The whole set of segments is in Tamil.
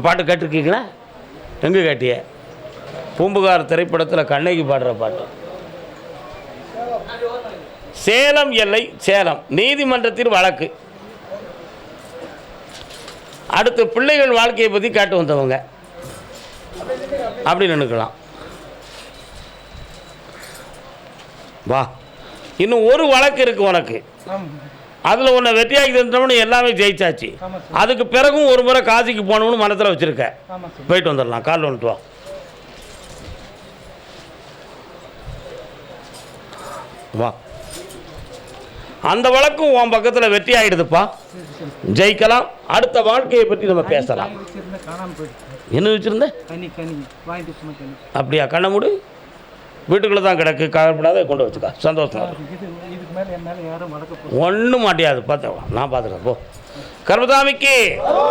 பாட்டு கேட்டிருக்கீங்களா? எங்கே கேட்டிய? பூம்புகார் திரைப்படத்தில் கண்ணகி பாடுற பாட்டு. சேலம் எல்லை சேலம் நீதிமன்றத்தில் வழக்கு. அடுத்து பிள்ளைகள் வாழ்க்கையை பற்றி கேட்டு வந்தவங்க அப்படி நினைக்கலாம். வா, இன்னும் ஒரு வழக்கு இருக்கு உனக்கு. அதில் உன்னை வெற்றியாக்கி தந்தோம்னு எல்லாமே ஜெயிச்சாச்சு. அதுக்கு பிறகும் ஒரு முறை காசிக்கு போகணும்னு மனத்தில் வச்சுருக்க. போயிட்டு வந்துடலாம். கால் வந்துட்டு வா. வா, அந்த வழக்கும் உன் பக்கத்தில் வெற்றி ஆகிடுதுப்பா, ஜெயிக்கலாம். அடுத்த வாழ்க்கையை பற்றி நம்ம பேசலாம். என்ன வச்சுருந்த? அப்படியா? கண்ண மூடு. வீட்டுக்குள்ளே தான் கிடக்கு, கவலைப்படாத, கொண்டு வச்சுக்கா. சந்தோஷமா ஒன்றும் மாட்டியாது. பார்த்தேன், நான் பார்த்துக்கிறேன். போ. கர்மசாமிக்கு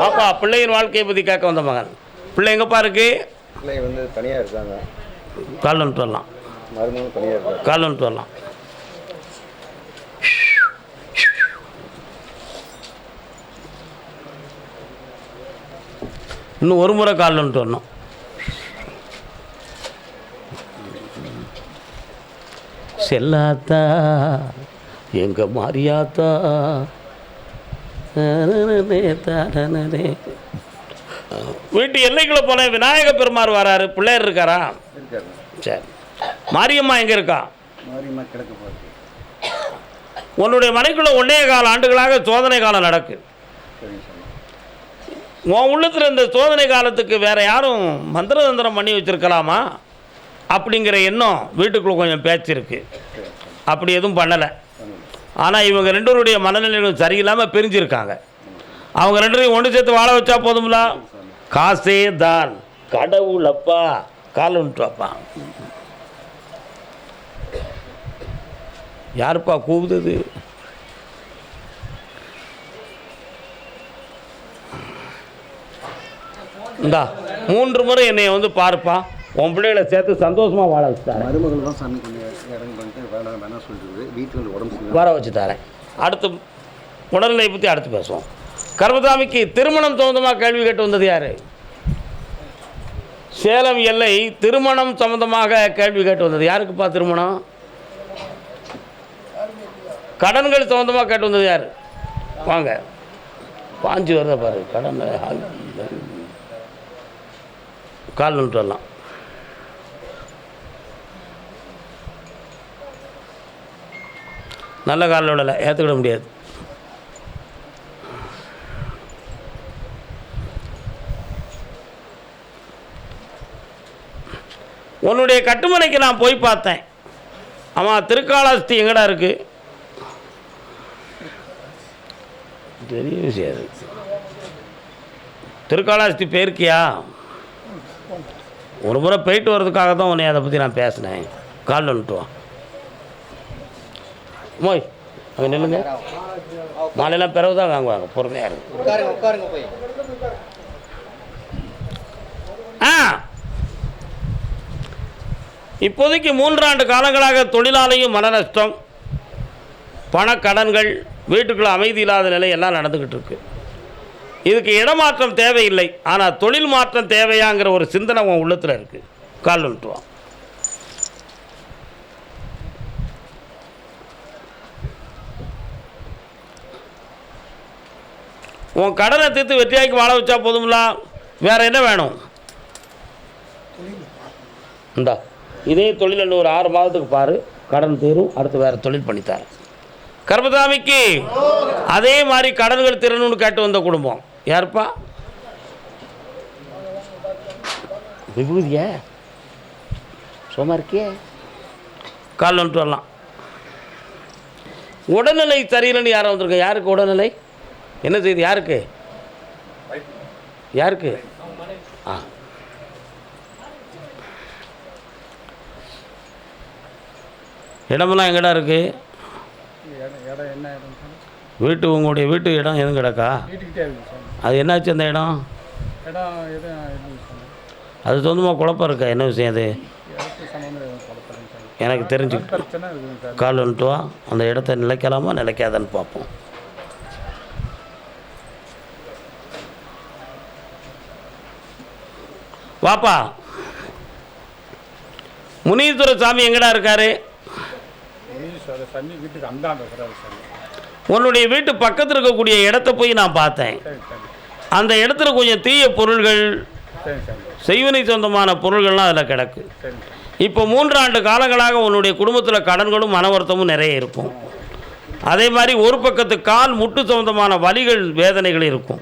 பாப்பா பிள்ளையின் வாழ்க்கையை பற்றி கேட்க வந்த மகன். பிள்ளை எங்கப்பா இருக்கு? பிள்ளை வந்து தனியாக இருக்காங்க. கால் வந்துட்டு வரலாம். மருமகன் தனியாக இருக்காங்க. கால் வந்துட்டு வரலாம். இன்னும் ஒரு முறை கால் வந்துட்டு வரணும். செல்லாத்தா எங்க மாரியாத்தா. வீட்டு எல்லைக்குள்ள போன விநாயக பெருமாள் வராரு. பிள்ளையர் இருக்காரா? சரி. மாரியம்மா எங்க இருக்கா? மாரியம்மா கிடக்க போகுது. உன்னுடைய மனைக்குள்ள 1.25 ஆண்டுகளாக சோதனை காலம் நடக்கு. உன் உள்ளத்தில் இந்த சோதனை காலத்துக்கு வேற யாரும் மந்திர தந்திரம் பண்ணி வச்சிருக்கலாமா அப்படிங்கிற எண்ணம் வீட்டுக்குள்ளே கொஞ்சம் பேச்சு இருக்கு. அப்படி எதுவும் பண்ணலை. ஆனால் இவங்க ரெண்டோருடைய மனநிலையும் சரியில்லாமல் பிரிஞ்சிருக்காங்க. அவங்க ரெண்டரையும் ஒன்று சேர்த்து வாழ வச்சா போதும்ல. காசே தான் கடவுள் அப்பா. கால் வந்துட்டு வாப்பா. யாருப்பா கூவுது? இந்தா 3 முறை என்னை வந்து பாருப்பா. உன் பிள்ளைகளை சேர்த்து சந்தோஷமாக வாழ வச்சுட்டாரேன். மருமகள் தான் சாமி கொஞ்சம் இடம் பண்ணிட்டு வேணாம் சொல்லிட்டு வீட்டில் உடம்பு வர வச்சு தரேன். அடுத்து உடல்நிலை பற்றி அடுத்து பேசுவோம். கர்மசாமிக்கு திருமணம் சம்மந்தமாக கேள்வி கேட்டு வந்தது யார்? சேலம் எல்லை திருமணம் சம்மந்தமாக கேள்வி கேட்டு வந்தது யாருக்குப்பா? திருமணம் கடன்கள் சம்மந்தமாக கேட்டு வந்தது யார்? வாங்க, பாஞ்சு வருத பாரு. கடன் கால் நின்று வரலாம். நல்ல காலில் விடலை, ஏற்றுக்கிட முடியாது. உன்னுடைய கட்டுமனைக்கு நான் போய் பார்த்தேன். ஆமாம், திருக்காளாஸ்தி எங்கடா இருக்கு? பெரிய விஷயம். திருக்காளாஸ்தி போயிருக்கியா? ஒரு முறை போயிட்டு வர்றதுக்காக தான் உன்னை அதை பற்றி நான் பேசினேன். காலில் வந்துட்டுவான். மோய் அங்கே நில்லுங்க. மாலையெல்லாம் பிறகு தான் வாங்குவாங்க. பொறுமையாக இருக்கு. இப்போதைக்கு 3 ஆண்டு காலங்களாக தொழிலாளையும் மன நஷ்டம், பணக்கடன்கள், வீட்டுக்குள்ள அமைதி இல்லாத நிலை எல்லாம் நடந்துக்கிட்டு இருக்கு. இதுக்கு இடமாற்றம் தேவையில்லை, ஆனால் தொழில் மாற்றம் தேவையாங்கிற ஒரு சிந்தனை உன் உள்ளத்தில் இருக்குது. கால் வந்துட்டுவான். உன் கடனை தீர்த்து வெற்றியாக்கி வாழ வச்சா போதும்ல. வேற என்ன வேணும்? இந்தா இதே தொழில் ஒரு 6 மாதத்துக்கு பாரு, கடன் தீரும். அடுத்து வேற தொழில் பண்ணித்தார். கர்மசாமிக்கு அதே மாதிரி கடன்கள் தீரணும்னு கேட்டு வந்த குடும்பம் யாருப்பா? விபூதிய சும்மா இருக்கியே. கால் வந்துட்டு வரலாம். உடல்நிலை சரியில்லைன்னு யாரும் வந்திருக்க? யாருக்கு உடல்நிலை? என்ன செய்யுது? யாருக்கு? யாருக்கு? இடமெல்லாம் எங்கடா இருக்கு? வீட்டு உங்களுடைய வீட்டு இடம் எதுவும் கிடக்கா? அது என்னாச்சு அந்த இடம்? அது சொந்தமாக குழப்பம் இருக்கா? என்ன விஷயம் அது? எனக்கு தெரிஞ்சுக்கிட்டு கால் வந்துட்டு வா. அந்த இடத்த நிலைக்கலாமா நிலைக்காதான்னு பார்ப்போம். வாப்பா. முனீஸ்வர சாமி எங்கடா இருக்காரு? உன்னுடைய வீட்டு பக்கத்தில் இருக்கக்கூடிய இடத்த போய் நான் பார்த்தேன். அந்த இடத்துல கொஞ்சம் தீய பொருள்கள், செய்வினை சொந்தமான பொருள்கள்லாம் அதில் கிடக்கு. இப்போ 3 ஆண்டு காலங்களாக உன்னுடைய குடும்பத்தில் கடன்களும் மன வருத்தமும் நிறைய இருக்கும். அதே மாதிரி ஒரு பக்கத்து கால் முட்டு சம்பந்தமான வலிகள் வேதனைகள் இருக்கும்.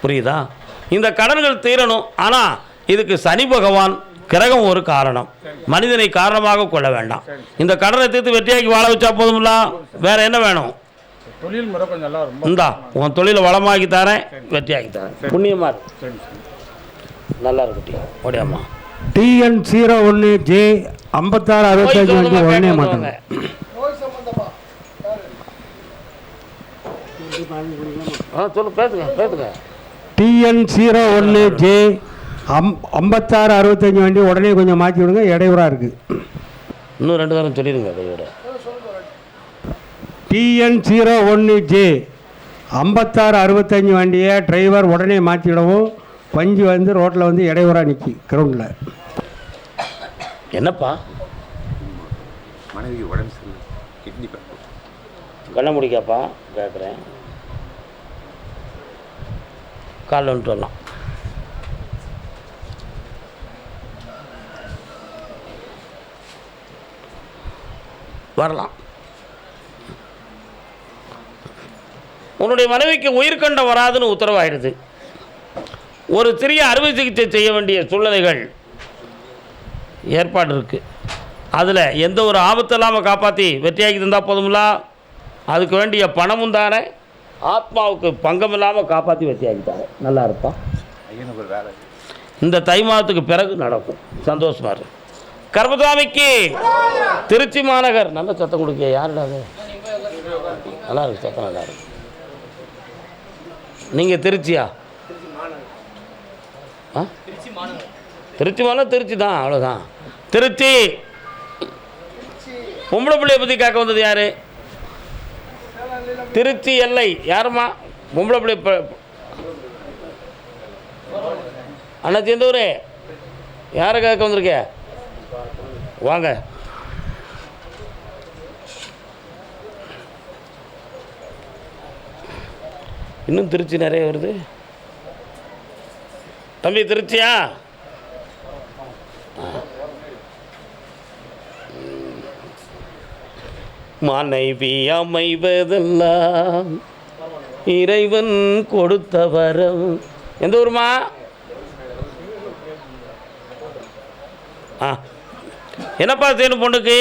புரியுதா? இந்த கடன்கள் தீரணும். ஆனால் இதுக்கு சனி பகவான் கிரகம் ஒரு காரணம். மனிதனை காரணமாக கொள்ள வேண்டாம். இந்த கடனை தீர்த்து வெற்றியாக்கி வாழ வச்சா போதும்ல, வேற என்ன வேணும்? தொழில் முறை கொஞ்சம் நல்லா ரொம்ப இந்தா உன் தொழிலை வளமாக்கி தரேன், வெற்றியாக்கி தரேன். புண்ணியமா இருக்கு, நல்லா இருக்கட்டி. ஓடியாம்மா. TN01J 5665 உடனே மாட்டாங்க. சொல்லு, பேசுங்க பேசுங்க. TN01J 5665 வண்டி உடனே கொஞ்சம் மாற்றி விடுங்க, இடையூறாக இருக்குது. இன்னும் 2 தரம் சொல்லிடுங்க அதையோட. TN01J 5665 வண்டியை டிரைவர் உடனே மாற்றிவிடவும், பஞ்சு வந்து ரோட்டில் வந்து இடையூறாக நிற்கி கிரவுண்டில். என்னப்பா? மனைவி உடம்பு சரியில்லை, கிட்னி கண்ண முடிக்காப்பா கேட்குறேன். காலைல வந்துட்டு வரலாம். வரலாம். உன்னுடைய மனைவிக்கு உயிர்கண்டம் வராதுன்னு உத்தரவாயிடுது. ஒரு சிறிய அறுவை சிகிச்சை செய்ய வேண்டிய சூழ்நிலைகள் ஏற்பாடு இருக்குது. அதில் எந்த ஒரு ஆபத்து இல்லாமல் காப்பாற்றி வெற்றியாக்கி தந்தால் போதும்ல. அதுக்கு வேண்டிய பணமும் தானே, ஆத்மாவுக்கு பங்கம் இல்லாமல் காப்பாற்றி வெற்றியாக்கிட்டாங்க. நல்லா இருப்பான். இந்த தை மாதத்துக்கு பிறகு நடக்கும். சந்தோஷமா இருக்கு. கர்மசாமிக்கு திருச்சி மாநகர் நல்ல சத்தம் கொடுக்க. யாருடா அது? நல்லா இருக்கு, சத்தம் நல்லா இருக்கு. நீங்கள் திருச்சியா? ஆ, திருச்சி மாநகர், திருச்சி தான், அவ்வளோதான். திருச்சி பொம்பளை பிள்ளையை பற்றி கேட்க வந்தது யார்? திருச்சி எல்லை யாருமா? பொம்பளை பிள்ளை அண்ணா சேர்ந்தவரே, யாரை கேட்க வந்திருக்க? வாங்க. இன்னும் திருச்சி நிறைய வருது. தம்பி திருச்சியா? மனைவி அமைவதெல்லாம் இறைவன் கொடுத்த வரம். எந்த ஊருமா? என்னப்பா செய்யணும் பொண்ணுக்கு?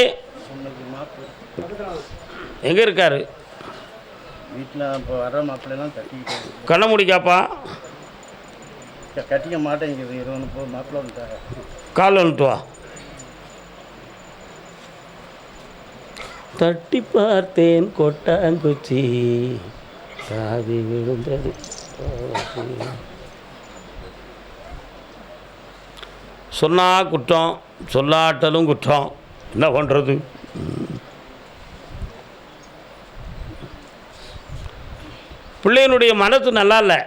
எங்கே இருக்காரு? வீட்டில் இப்போ வர மாப்பிள்ளைலாம் கட்டிக்கிட்டு கண்ண முடிக்காப்பா? கட்டிக்க மாட்டேங்குது. 20 மாப்பிள்ளை வந்துட்டாங்க. கால் வந்துட்டு வா. தட்டி பார்த்தேன் கொட்டாங்குச்சி சாதி விழுந்தது. சொன்னா குற்றம், சொல்லாட்டலும் குற்றம். என்ன பண்ணுறது? பிள்ளையினுடைய மனசு நல்லா இல்லை.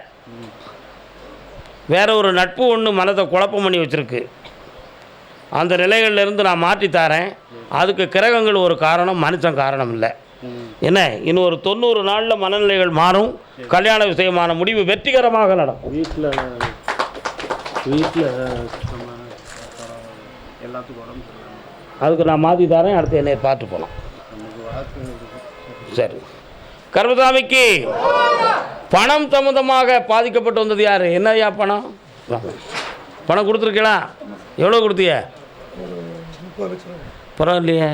வேற ஒரு நட்பு ஒன்று மனதை குழப்பம் பண்ணி வச்சுருக்கு. அந்த நிலைகளிலிருந்து நான் மாற்றி தரேன். அதுக்கு கிரகங்கள் ஒரு காரணம், மனுஷன் காரணம் இல்லை. என்ன, இன்னும் ஒரு 90 நாளில் மனநிலைகள் மாறும். கல்யாண விஷயமான முடிவு வெற்றிகரமாக நடக்கும். வீட்டில் எல்லாத்துக்கும் உடம்பு சரியில்லை. அதுக்கு நான் மாற்றி தரேன். அடுத்து என்னை பார்த்து போகலாம். சரி. கர்மசாமிக்கு பணம் சம்மந்தமாக பாதிக்கப்பட்டு வந்தது யார்? என்னையா பணம்? பணம் கொடுத்துருக்கீங்களா? எவ்வளோ கொடுத்திய? பரவாயில்லையே,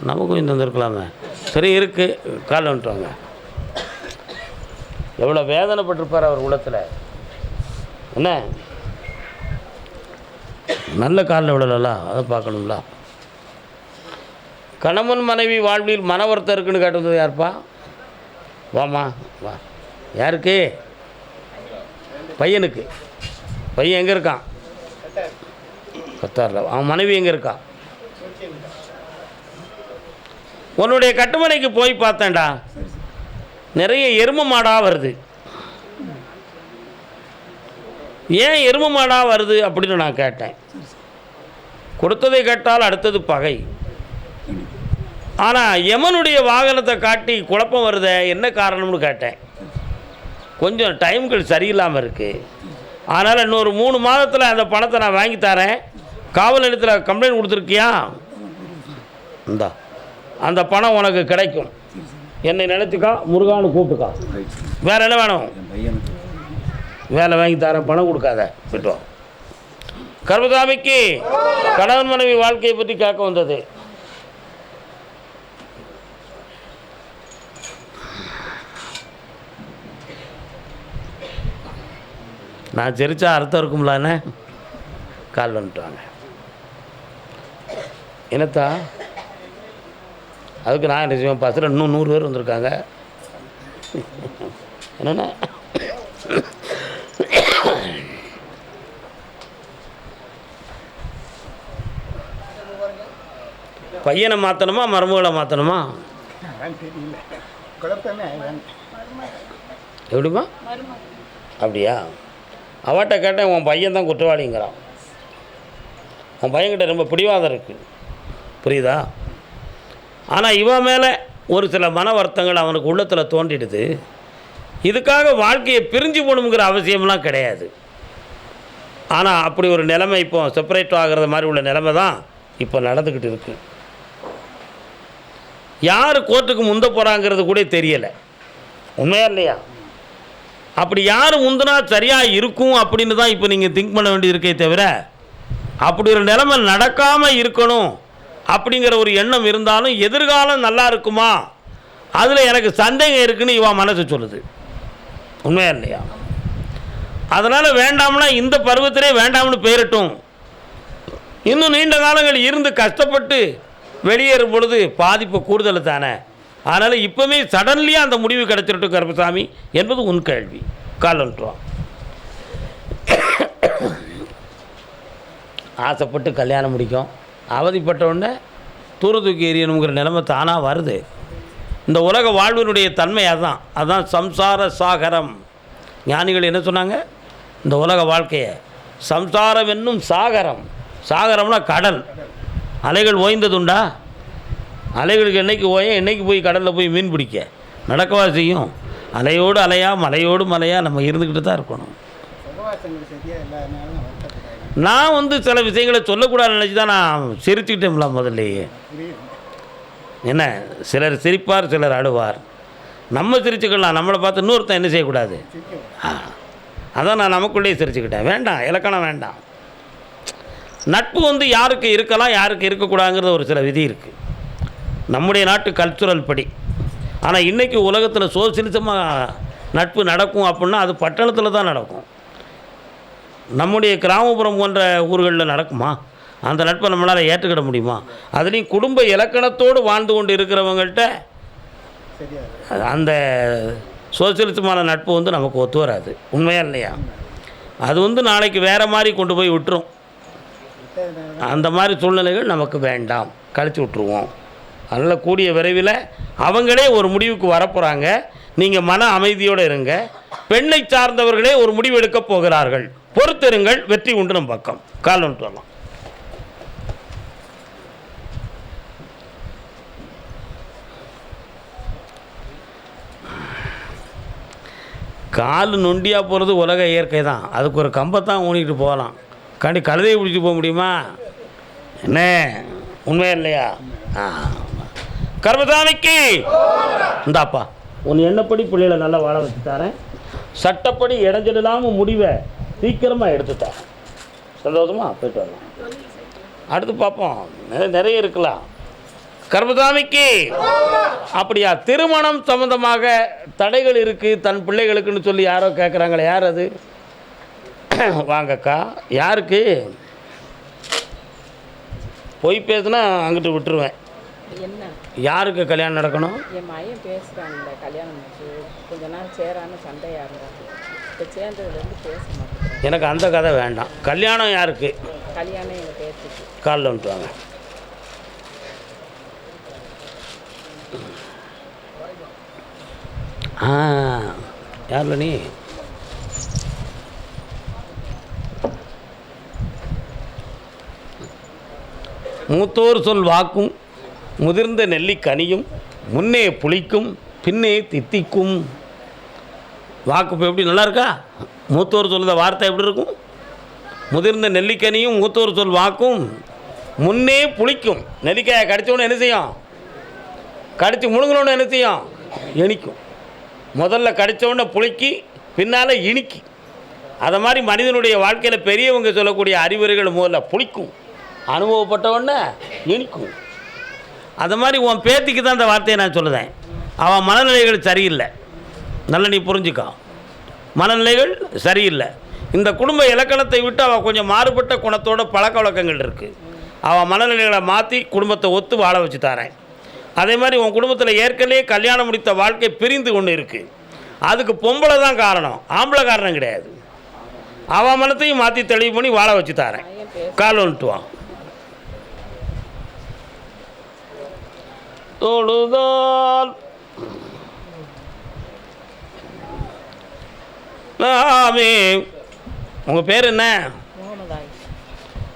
நமக்கும் இந்த வந்துருக்கலாமே. சரி இருக்குது, காலை வந்துட்டுவாங்க. எவ்வளோ வேதனைப்பட்டிருப்பார் அவர் உள்ளத்தில். என்ன நல்ல காலில் விடலாம், அதை பார்க்கணும்ல. கணவன் மனைவி வாழ்வில் மன வருத்தம் இருக்குன்னு கேட்டு வந்தது யாருப்பா? வாம்மா வா. யாருக்கு? பையனுக்கு. பையன் எங்கே இருக்கான்? கத்தாரில். அவன் மனைவி எங்கே இருக்கா? உன்னுடைய கட்டுமனைக்கு போய் பார்த்தேன்டா, நிறைய எரும மாடாக வருது. ஏன் எரும மாடாக வருது அப்படின்னு நான் கேட்டேன். கொடுத்ததை கேட்டால் அடுத்தது பகை. ஆனால் யமனுடைய வாகனத்தை காட்டி குழப்பம் வருதே, என்ன காரணம்னு கேட்டேன். கொஞ்சம் டைம்கள் சரியில்லாமல் இருக்குது, அதனால் இன்னொரு 3 மாதத்தில் அந்த பணத்தை நான் வாங்கி தரேன். காவல் நிலையத்தில் கம்ப்ளைண்ட் கொடுத்துருக்கியா? இந்தா அந்த பணம் உனக்கு கிடைக்கும். என்னை நினச்சிக்கா, முருகான்னு கூப்பிட்டுக்கா. வேறு என்ன வேணும்? வேலை வாங்கி தரேன், பணம் கொடுக்காத விட்டோம். கர்மசாமிக்கு கணவன் மனைவி வாழ்க்கையை பற்றி கேட்க வந்தது. நான் சிரிச்சா அர்த்தம் இருக்கும்லான்னு கால் வந்துட்டாங்க. என்னத்தா அதுக்கு நான் என்ன செய்வேன்? பஸ்ஸில் இன்னும் 100 பேர் வந்திருக்காங்க. என்னென்ன பையனை மாற்றணுமா மருமகளை மாற்றணுமா? எப்படிமா? அப்படியா? அவட்ட கேட்டேன், உன் பையன் தான் குற்றவாளிங்கிறான். உன் பையன்கிட்ட ரொம்ப பிடிவாதம் இருக்குது, புரியுதா? ஆனால் இவன் மேலே ஒரு சில மன வருத்தங்கள் அவனுக்கு உள்ளத்தில் தோண்டிடுது. இதுக்காக வாழ்க்கையை பிரிஞ்சு போகணுங்கிற அவசியம்லாம் கிடையாது. ஆனால் அப்படி ஒரு நிலைமை இப்போ செப்பரேட் ஆகிறது மாதிரி உள்ள நிலைமை தான் இப்போ நடந்துக்கிட்டு இருக்குது. யார் கோர்ட்டுக்கு முந்த போகிறாங்கிறது கூட தெரியலை. உண்மையா இல்லையா? அப்படி யார் முந்தினா சரியாக இருக்கும் அப்படின்னு தான் இப்போ நீங்கள் திங்க் பண்ண வேண்டியிருக்கே தவிர, அப்படி ஒரு நிலைமை நடக்காமல் இருக்கணும் அப்படிங்கிற ஒரு எண்ணம் இருந்தாலும் எதிர்காலம் நல்லா இருக்குமா, அதில் எனக்கு சந்தேகம் இருக்குன்னு இவன் மனசு சொல்லுது. உண்மையா இல்லையா? அதனால் வேண்டாம்னா இந்த பருவத்திலே வேண்டாம்னு பெயரட்டும். இன்னும் நீண்ட காலங்கள் இருந்து கஷ்டப்பட்டு வெளியேறும் பொழுது பாதிப்பு கூடுதல் தானே. அதனால் இப்போவே சடன்லியாக அந்த முடிவு கிடச்சிருட்டும் கருப்பசாமி என்பது உன் கேள்வி. கால் வந்துட்டுவான். ஆசைப்பட்டு கல்யாணம் முடிக்கும், அவதிப்பட்டவுடனே தூர தூக்கி எறியணுங்கிற நிலைமை தானாக வருது. இந்த உலக வாழ்வினுடைய தன்மை அதுதான் சம்சார சாகரம். ஞானிகள் என்ன சொன்னாங்க? இந்த உலக வாழ்க்கையை சம்சாரம் என்னும் சாகரம். சாகரம்னா கடல். அலைகள் ஓய்ந்ததுண்டா? அலைகளுக்கு என்னைக்கு ஓய, என்னைக்கு போய் கடலில் போய் மீன் பிடிக்க நடக்கவா செய்யும்? அலையோடு அலையா, மலையோடு மலையாக நம்ம இருந்துக்கிட்டு தான் இருக்கணும். நான் சில விஷயங்களை சொல்லக்கூடாதுன்னு நினச்சி தான் நான் சிரிச்சுக்கிட்டேன்ல முதல்லையே. என்ன, சிலர் சிரிப்பார், சிலர் அழுவார். நம்ம சிரிச்சுக்கலாம், நம்மளை பார்த்து இன்னொருத்தன் என்ன செய்யக்கூடாது. அதான் நான் நமக்குள்ளேயே சிரிச்சுக்கிட்டேன். வேண்டாம், இலக்கணம் வேண்டாம். நட்பு யாருக்கு இருக்கலாம், யாருக்கு இருக்கக்கூடாதுங்கிறது ஒரு சில விதி இருக்குது நம்முடைய நாட்டு கல்ச்சுரல் படி. ஆனால் இன்றைக்கி உலகத்தில் சோசியலிசமாக நட்பு நடக்கும் அப்படின்னா அது பட்டணத்தில் தான் நடக்கும். நம்முடைய கிராமப்புறம் போன்ற ஊர்களில் நடக்குமா? அந்த நட்பை நம்மளால் ஏற்றுக்கிட முடியுமா? அதுலேயும் குடும்ப இலக்கணத்தோடு வாழ்ந்து கொண்டு இருக்கிறவங்கள்ட்ட அந்த சோசியலிசமான நட்பு நமக்கு ஒத்து வராது. உண்மையா இல்லையா? அது நாளைக்கு வேறு மாதிரி கொண்டு போய் விட்டுரும். அந்த மாதிரி சூழ்நிலைகள் நமக்கு வேண்டாம், கழித்து விட்டுருவோம். அதனால் கூடிய விரைவில் அவங்களே ஒரு முடிவுக்கு வரப்போகிறாங்க. நீங்கள் மன அமைதியோடு இருங்க. பெண்ணை சார்ந்தவர்களே ஒரு முடிவு எடுக்கப் போகிறார்கள். பொறுத்திருங்கள், வெற்றி உண்டு நம் பக்கம். கால் வந்துட்டு வரலாம். கால் நொண்டியாக போகிறது உலக இயற்கை தான். அதுக்கு ஒரு கம்பத்தான் ஊனிக்கிட்டு போகலாம். கழுதையை பிடிச்சி போக முடியுமா? என்ன, உண்மையா இல்லையா? கர்மசாமிக்கு இந்தாப்பா உன் எண்ணப்படி பிள்ளைகளை நல்லா வாழ வச்சு தரேன். சட்டப்படி இடைஞ்சல் இல்லாமல் முடிவை சீக்கிரமாக எடுத்துட்டேன். சந்தோஷமா போயிட்டு வரலாம். அடுத்து பார்ப்போம், நிறைய இருக்கலாம். கர்மசாமிக்கு அப்படியா? திருமணம் சம்பந்தமாக தடைகள் இருக்குது தன் பிள்ளைகளுக்குன்னு சொல்லி யாரோ கேட்குறாங்களே, யார் அது? வாங்கக்கா. யாருக்கு? போய் பேசுனா அங்கிட்டு விட்டுருவேன். யாருக்கு கல்யாணம் நடக்கணும்? என் மையம் பேசுகிறாங்க, கல்யாணம் கொஞ்ச நாள் சேரான்னு சண்டையாக இருந்தாங்க. இப்போ சேர்ந்ததுலேருந்து பேச மாட்டேன். எனக்கு அந்த கதை வேண்டாம். கல்யாணம் யாருக்கு? கல்யாணம் எங்கள் பேசுக்கு. காலில் வந்துட்டு வாங்க. யாரில் நீ? மூத்தோர் சொல் வாக்கும் முதிர்ந்த நெல்லிக்கனியும் முன்னே புளிக்கும் பின்னே தித்திக்கும். வாக்கு இப்போ எப்படி நல்லா இருக்கா? மூத்தோர் சொல்லுற வார்த்தை எப்படி இருக்கும்? முதிர்ந்த நெல்லிக்கனியும் மூத்தோர் சொல் வாக்கும் முன்னே புளிக்கும். நெல்லிக்காயை கடித்தோன்னு என்ன செய்யும்? கடித்து முழுங்கினோன்னு என்ன செய்யும்? இனிக்கும். முதல்ல கடித்தோடனே புளிக்கி, பின்னால் இனிக்கி. அதை மாதிரி மனிதனுடைய வாழ்க்கையில் பெரியவங்க சொல்லக்கூடிய அறிவுரைகள் முதல்ல புளிக்கும், அனுபவப்பட்டவொடனே இனிக்கும். அது மாதிரி உன் பேத்திக்கு தான் அந்த வார்த்தையை நான் சொல்லுதேன். அவன் மனநிலைகள் சரியில்லை, நல்லா நீ புரிஞ்சுக்கோ. மனநிலைகள் சரியில்லை. இந்த குடும்ப இலக்கணத்தை விட்டு அவள் கொஞ்சம் மாறுபட்ட குணத்தோட பழக்க வழக்கங்கள் இருக்குது. அவள் மனநிலைகளை மாற்றி குடும்பத்தை ஒத்து வாழ வச்சு தரேன். அதே மாதிரி உன் குடும்பத்தில் ஏற்கனவே கல்யாணம் முடித்த வாழ்க்கை பிரிந்து கொண்டு இருக்குது. அதுக்கு பொம்பளை தான் காரணம், ஆம்பளை காரணம் கிடையாது. அவன் மனத்தையும் மாற்றி தெளிவு பண்ணி வாழ வச்சு தரேன். கால் வந்துட்டுவான். தொழுதால் நாமே. உங்கள் பேர் என்ன?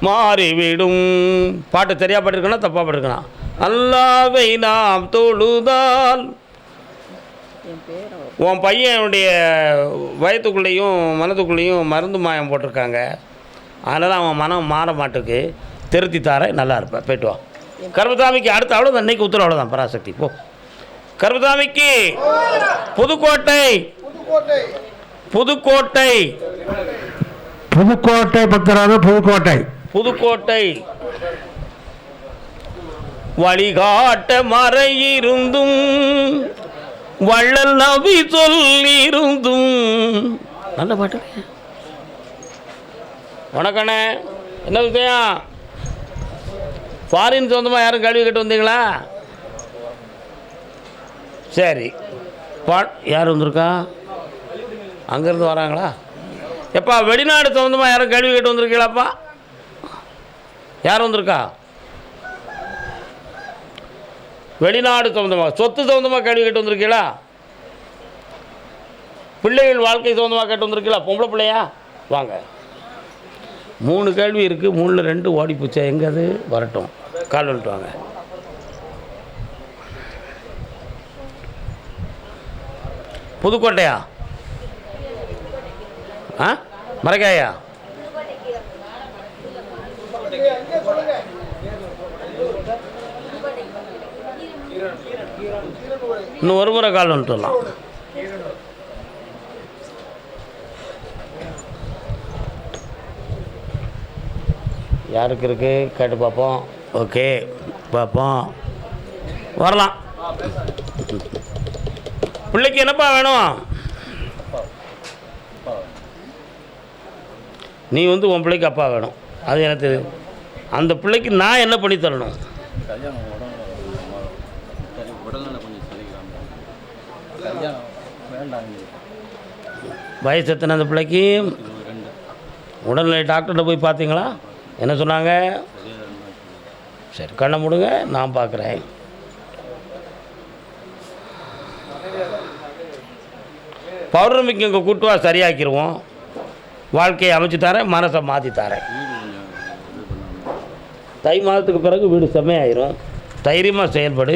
மாறிவிடும். பாட்டு சரியாக பாட்டிருக்கணும், தப்பாக பாட்டிருக்கணும். அல்லாவை நாம் தொழுதால். உன் பையனுடைய வயத்துக்குள்ளேயும் மனதுக்குள்ளேயும் மருந்து மாயம் போட்டிருக்காங்க. அதனால் அவன் மனம் மாற மாட்டுக்கு. திருத்தி தார நல்லா இருப்பேன். போய்ட்டு வா. கர்மசாமிக்கு அடுத்த அவ்வளோதான். இன்னைக்கு உத்தரவு அவ்வளோதான். பராசக்தி போ. கர்மசாமிக்கு புதுக்கோட்டை புதுக்கோட்டை புதுக்கோட்டை பத்திரான புதுக்கோட்டை புதுக்கோட்டை வழிகாட்ட மறையிருந்தும் வள்ளல் நபி சொல்லிருந்தும். நல்ல பாட்டு. வணக்கண்ணே, என்ன விஷயம்? ஃபாரின் சொந்தமாக யாரும் கல்வி கேட்டு வந்தீங்களா? சரி, யார் வந்திருக்கா? அங்கேருந்து வராங்களா? எப்பா வெளிநாடு சொந்தமாக யாரும் கேள்வி கேட்டு வந்திருக்கீங்களாப்பா? யார் வந்திருக்கா? வெளிநாடு சொந்தமாக, சொத்து சொந்தமாக கேள்வி கேட்டு வந்திருக்கீங்களா? பிள்ளைகள் வாழ்க்கை சொந்தமாக கேட்டு வந்திருக்கீங்களா? பொம்பளை பிள்ளையா? வாங்க. 3 கேள்வி இருக்குது. 3ல் 2 ஓடி போச்சா? எங்கே அது? வரட்டும். கால் வந்துட்டு வாங்க. புதுக்கோட்டையா? ஆ, மரக்காயா? இன்னும் ஒரு முறை கால் வந்துட்டு வரலாம். யாருக்கு இருக்கு கேட்டு பார்ப்போம். ஓகே, பார்ப்போம். வரலாம். பிள்ளைக்கு என்னப்பா வேணும்? நீ வந்து உன் பிள்ளைக்கு அப்பா வேணும். அது எனக்கு அந்த பிள்ளைக்கு நான் என்ன பண்ணி தரணும்? வயசு எத்தனை அந்த பிள்ளைக்கு? உடல்நிலை டாக்டர்கிட்ட போய் பார்த்தீங்களா? என்ன சொன்னாங்க? சரி, கண்ணை மூடுங்க, நான் பார்க்குறேன். பௌர்ணமிக்கு இங்கே கூட்டுவா, சரியாக்கிடுவோம். வாழ்க்கையை அமைச்சு தரேன், மனசை மாற்றி தரேன். தை மாதத்துக்கு பிறகு வீடு செம்மையாயிரும். தைரியமாக செயல்படு.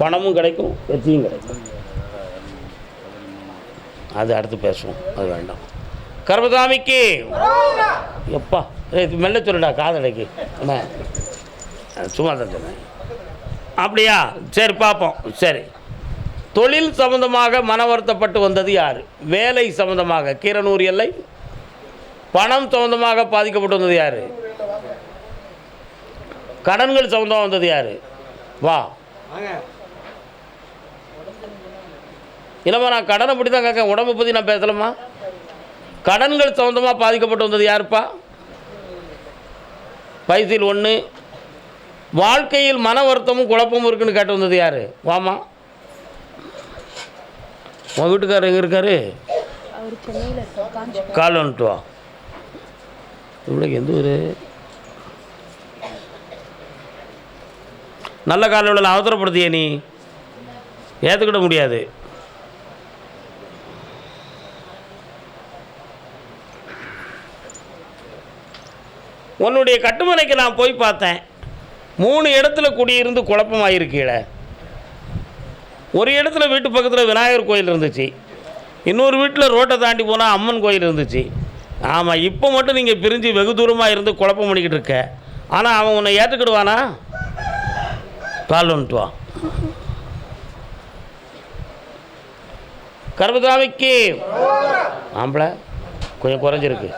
பணமும் கிடைக்கும், வெற்றியும் கிடைக்கும். அது அடுத்து பேசுவோம், அது வேண்டாம். கர்மசாமிக்கு எப்பா மெல்ல சொல்லுடா, காதலைக்கு என்ன சும்மா தான் சொன்னேன். அப்படியா? சரி, பார்ப்போம். சரி, தொழில் சம்பந்தமாக மன வருத்தப்பட்டு வந்தது யார்? வேலை சம்பந்தமாக கீரனூர் எல்லை. பணம் சம்பந்தமாக பாதிக்கப்பட்டு வந்தது யார்? கடன்கள் சம்பந்தமாக வந்தது யார்? வா. இல்லைம்மா, நான் கடனை பற்றி தான் கேட்க, உடம்பை பற்றி நான் பேசலாமா? கடன்கள் சம்பந்தமாக பாதிக்கப்பட்டு வந்தது யாருப்பா? பைசில் 1. வாழ்க்கையில் மன வருத்தமும் குழப்பமும் இருக்குன்னு கேட்டு வந்தது யார்? வாமா. உன் வீட்டுக்காரர் எங்கே இருக்காரு? கால் வந்துட்டு வா. இவ்வளோக்கு எந்த ஊர்? நல்ல காலில் உள்ள அவசரப்படுத்திய நீ ஏற்றுக்கிட முடியாது. உன்னுடைய கட்டுமனைக்கு நான் போய் பார்த்தேன். 3 இடத்துல குடியிருந்து குழப்பமாயிருக்கீழ. ஒரு இடத்துல வீட்டு பக்கத்தில் விநாயகர் கோயில் இருந்துச்சு, இன்னொரு வீட்டில் ரோட்டை தாண்டி போனால் அம்மன் கோயில் இருந்துச்சு. ஆமாம், இப்போ மட்டும் நீங்கள் பிரிஞ்சு வெகு தூரமாக இருந்து குழப்பம் பண்ணிக்கிட்டு இருக்க. ஆனால் அவன் உன்னை ஏற்றுக்கிடுவானா? கால் வந்துட்டு வா. கர்மதாமிக்கு ஆம்பளை கொஞ்சம் குறைஞ்சிருக்கு,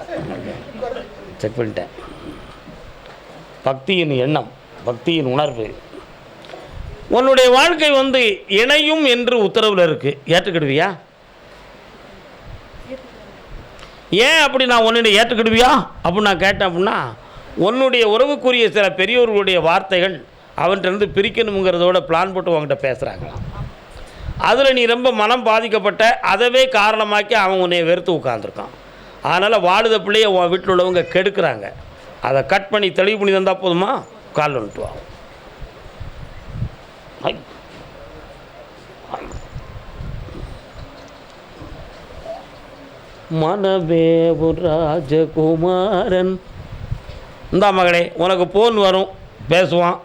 செக் பண்ணிட்டேன். பக்தியின் எண்ணம், பக்தியின் உணர்வு, உன்னுடைய வாழ்க்கை வந்து இணையும் என்று உத்தரவில் இருக்குது. ஏற்றுக்கிடுவியா? ஏன் அப்படி நான் உன்னுடைய ஏற்றுக்கிடுவியா அப்படின்னு நான் கேட்டேன் அப்படின்னா, உன்னுடைய உறவுக்குரிய சில பெரியவர்களுடைய வார்த்தைகள் அவன்கிட்ட பிரிக்கணுங்கிறதோட பிளான் போட்டு உங்கள்கிட்ட பேசுகிறாங்களாம். அதில் நீ ரொம்ப மனம் பாதிக்கப்பட்ட, அதவே காரணமாக்கி அவன் உன்னை வெறுத்து உட்காந்துருக்கான். அதனால் வாழுத பிள்ளையை உன் வீட்டில் உள்ளவங்க கெடுக்கிறாங்க. அதை கட் பண்ணி தெளிவு பண்ணி தந்தால் போதுமா? கால் வந்துட்டு வா. மனவேவு ராஜகுமாரன். இந்தா மகளே, உனக்கு ஃபோன் வரும், பேசுவான்.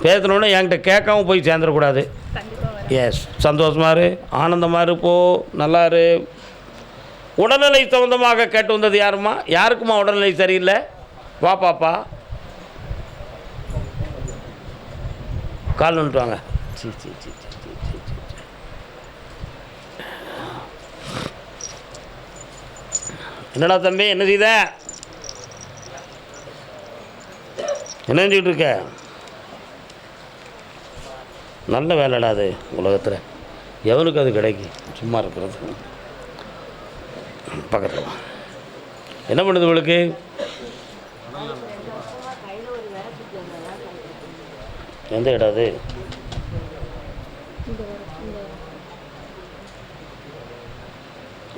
பேசணுன்னு என்கிட்ட கேட்காம போய் சேர்ந்துடக்கூடாது. எஸ், சந்தோஷமாக இரு, ஆனந்தமாக இரு, போ, நல்லா இரு. உடல்நிலை சம்பந்தமாக கேட்டு வந்தது யாருமா? யாருக்குமா உடல்நிலை சரியில்லை? வா பாப்பா, கால் வந்துட்டு வாங்க. C C C C C C C. என்னடா தம்பி, என்ன செய்த? என்ன செஞ்சுக்கிட்டு இருக்க? நல்ல வேலைடா அது. உலகத்தில் எவனுக்கு அது கிடைக்கும் சும்மா இருக்கிறது? பக்கத்தில் என்ன பண்ணுது உங்களுக்கு? எந்த இடம் அது?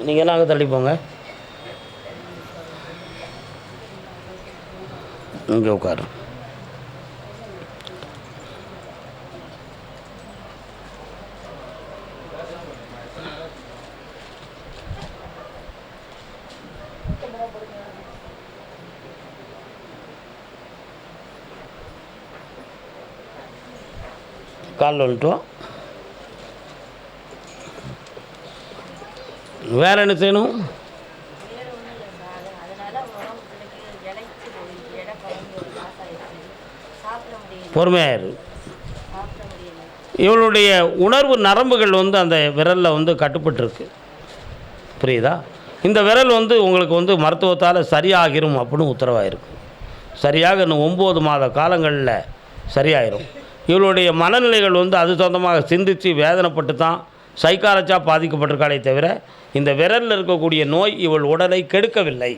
நீங்கள் எல்லாம் அங்கே தள்ளி போங்க, இங்கே உட்காரு. கால் வந்துட்டோம். வேறு என்ன செய்யணும்? பொறுமையாயிரு. இவளுடைய உணர்வு நரம்புகள் வந்து அந்த விரலில் வந்து கட்டுப்பட்டுருக்கு, புரியுதா? இந்த விரல் வந்து உங்களுக்கு வந்து மருத்துவத்தால் சரியாகிரும் அப்படின்னு உத்தரவாயிருக்கு. சரியாக இன்னும் 9 மாத காலங்களில் சரியாயிரும். இவளுடைய மனநிலைகள் வந்து அது சொந்தமாக சிந்தித்து வேதனைப்பட்டு தான் சைக்காலஜாக பாதிக்கப்பட்டிருக்காளே தவிர இந்த விரலில் இருக்கக்கூடிய நோய் இவள் உடலை கெடுக்கவில்லை.